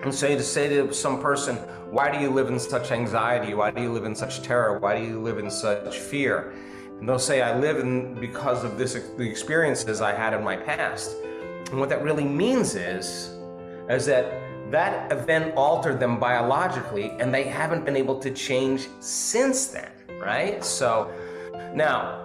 And so to say to some person, why do you live in such anxiety? Why do you live in such terror? Why do you live in such fear? And they'll say, I live in because of the experiences I had in my past. And what that really means is that event altered them biologically, and they haven't been able to change since then, right? So now,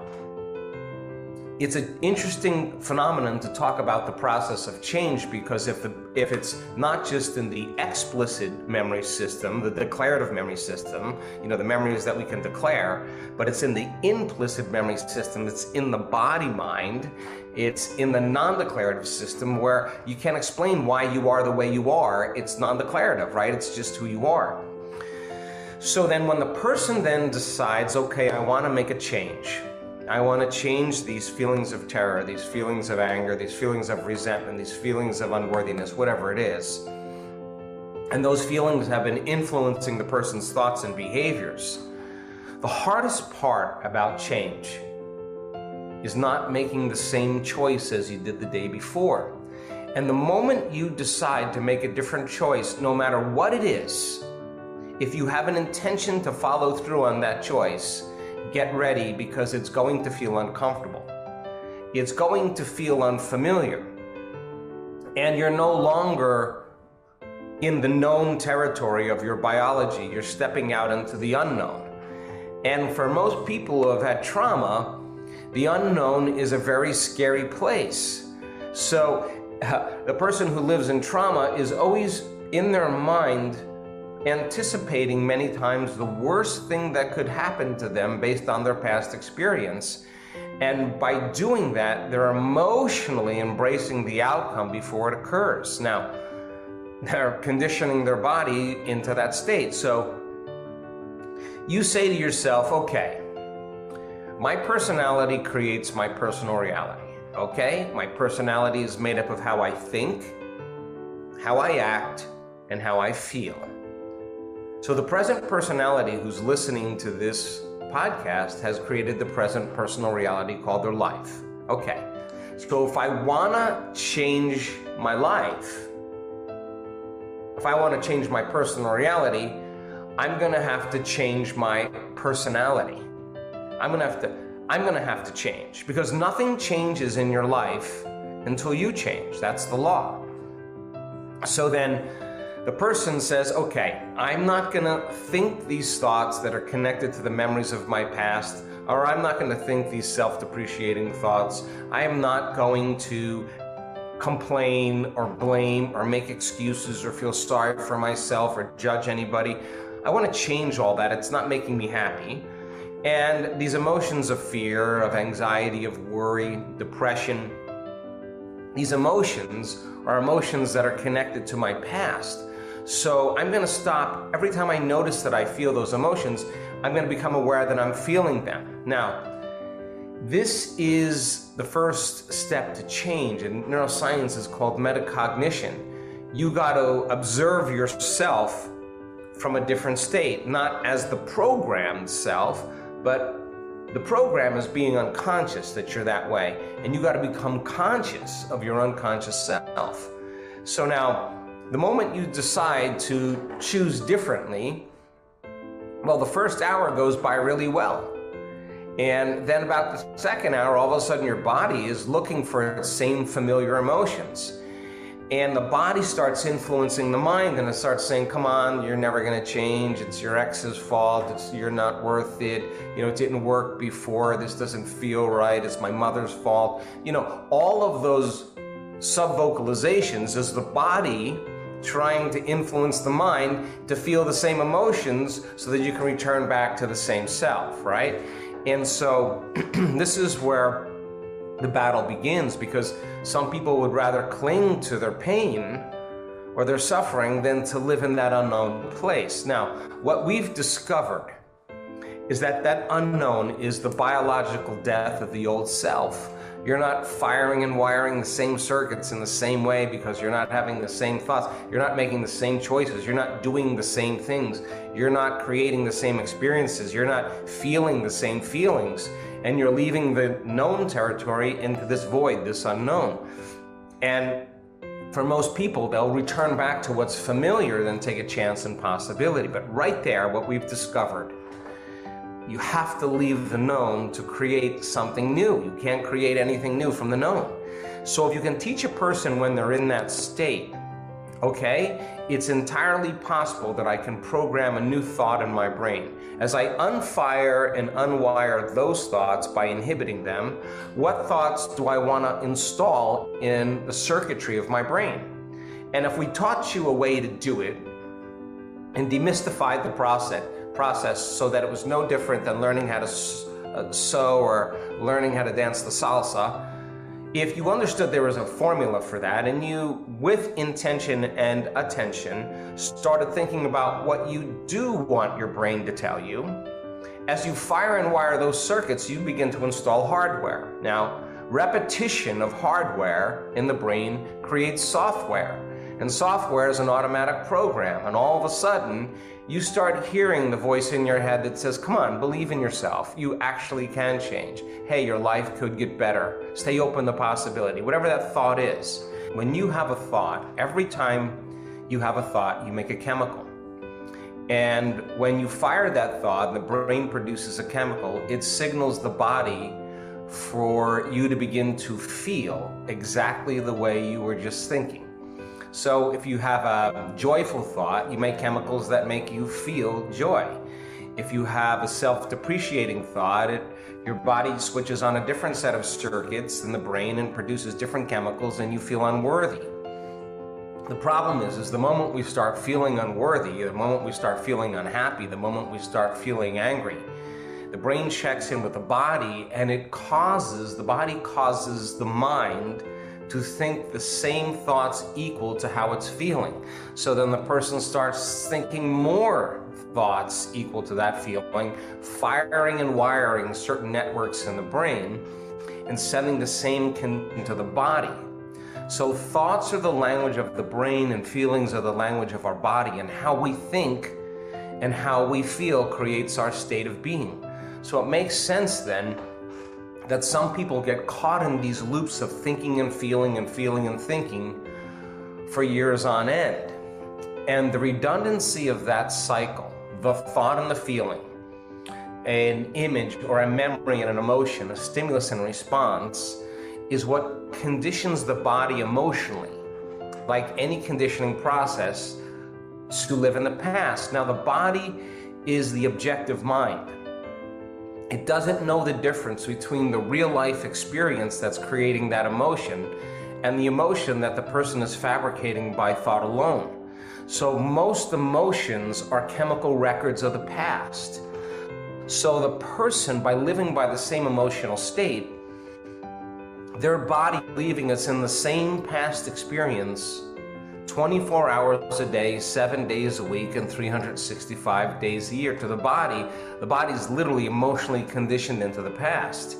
it's an interesting phenomenon to talk about the process of change, because if it's not just in the explicit memory system, the declarative memory system, the memories that we can declare, but it's in the implicit memory system, it's in the body mind, it's in the non-declarative system where you can't explain why you are the way you are. It's non-declarative, right? It's just who you are. So then when the person then decides, okay, I want to make a change, I want to change these feelings of terror, these feelings of anger, these feelings of resentment, these feelings of unworthiness, whatever it is. And those feelings have been influencing the person's thoughts and behaviors. The hardest part about change is not making the same choice as you did the day before. And the moment you decide to make a different choice, no matter what it is, if you have an intention to follow through on that choice, get ready, because it's going to feel uncomfortable. It's going to feel unfamiliar. And you're no longer in the known territory of your biology. You're stepping out into the unknown. And for most people who have had trauma, the unknown is a very scary place. So the person who lives in trauma is always in their mind anticipating many times the worst thing that could happen to them based on their past experience. And by doing that, they're emotionally embracing the outcome before it occurs. Now, they're conditioning their body into that state. So you say to yourself, okay, my personality creates my personal reality, okay? My personality is made up of how I think, how I act, and how I feel. So the present personality who's listening to this podcast has created the present personal reality called their life. Okay, so if I want to change my life, if I want to change my personal reality, I'm going to have to change my personality. I'm going to have to change, because nothing changes in your life until you change. That's the law. So then the person says, okay, I'm not going to think these thoughts that are connected to the memories of my past, or I'm not going to think these self-depreciating thoughts. I am not going to complain or blame or make excuses or feel sorry for myself or judge anybody. I want to change all that. It's not making me happy. And these emotions of fear, of anxiety, of worry, depression, these emotions are emotions that are connected to my past. So I'm going to stop. Every time I notice that I feel those emotions, I'm going to become aware that I'm feeling them. Now, this is the first step to change, and neuroscience is called metacognition. You got to observe yourself from a different state, not as the programmed self, but the program is being unconscious that you're that way, and you got to become conscious of your unconscious self. So now, the moment you decide to choose differently, well, the first hour goes by really well. And then about the second hour, all of a sudden your body is looking for the same familiar emotions. And the body starts influencing the mind, and it starts saying, come on, you're never going to change. It's your ex's fault. You're not worth it. It didn't work before. This doesn't feel right. It's my mother's fault. All of those sub-vocalizations is the body trying to influence the mind to feel the same emotions so that you can return back to the same self, right? And so this is where the battle begins, because some people would rather cling to their pain or their suffering than to live in that unknown place. Now, what we've discovered is that that unknown is the biological death of the old self. You're not firing and wiring the same circuits in the same way because you're not having the same thoughts. You're not making the same choices. You're not doing the same things. You're not creating the same experiences. You're not feeling the same feelings. And you're leaving the known territory into this void, this unknown. And For most people, they'll return back to what's familiar than take a chance and possibility. But right there, what we've discovered, you have to leave the known to create something new. You can't create anything new from the known. So if you can teach a person when they're in that state, okay, it's entirely possible that I can program a new thought in my brain. As I unfire and unwire those thoughts by inhibiting them, what thoughts do I want to install in the circuitry of my brain? And if we taught you a way to do it and demystified the process so that it was no different than learning how to sew or learning how to dance the salsa, if you understood there was a formula for that and you, with intention and attention, started thinking about what you do want your brain to tell you, as you fire and wire those circuits, you begin to install hardware. Now, repetition of hardware in the brain creates software, and software is an automatic program, and all of a sudden, you start hearing the voice in your head that says, come on, believe in yourself. You actually can change. Hey, your life could get better. Stay open to possibility, whatever that thought is. When you have a thought, every time you have a thought, you make a chemical. And when you fire that thought, the brain produces a chemical, it signals the body for you to begin to feel exactly the way you were just thinking. So if you have a joyful thought, you make chemicals that make you feel joy. If you have a self-depreciating thought, your body switches on a different set of circuits in the brain and produces different chemicals and you feel unworthy. The problem is the moment we start feeling unworthy, the moment we start feeling unhappy, the moment we start feeling angry, the brain checks in with the body and the body causes the mind to think the same thoughts equal to how it's feeling. So then the person starts thinking more thoughts equal to that feeling, firing and wiring certain networks in the brain and sending the same into the body. So thoughts are the language of the brain and feelings are the language of our body, and how we think and how we feel creates our state of being. So it makes sense then that some people get caught in these loops of thinking and feeling and feeling and thinking for years on end. And the redundancy of that cycle, the thought and the feeling, an image or a memory and an emotion, a stimulus and response, is what conditions the body emotionally, like any conditioning process, to live in the past. Now the body is the objective mind. It doesn't know the difference between the real life experience that's creating that emotion and the emotion that the person is fabricating by thought alone. So most emotions are chemical records of the past. So the person, by living by the same emotional state, their body leaving us in the same past experience 24 hours a day, 7 days a week, and 365 days a year. To the body is literally emotionally conditioned into the past.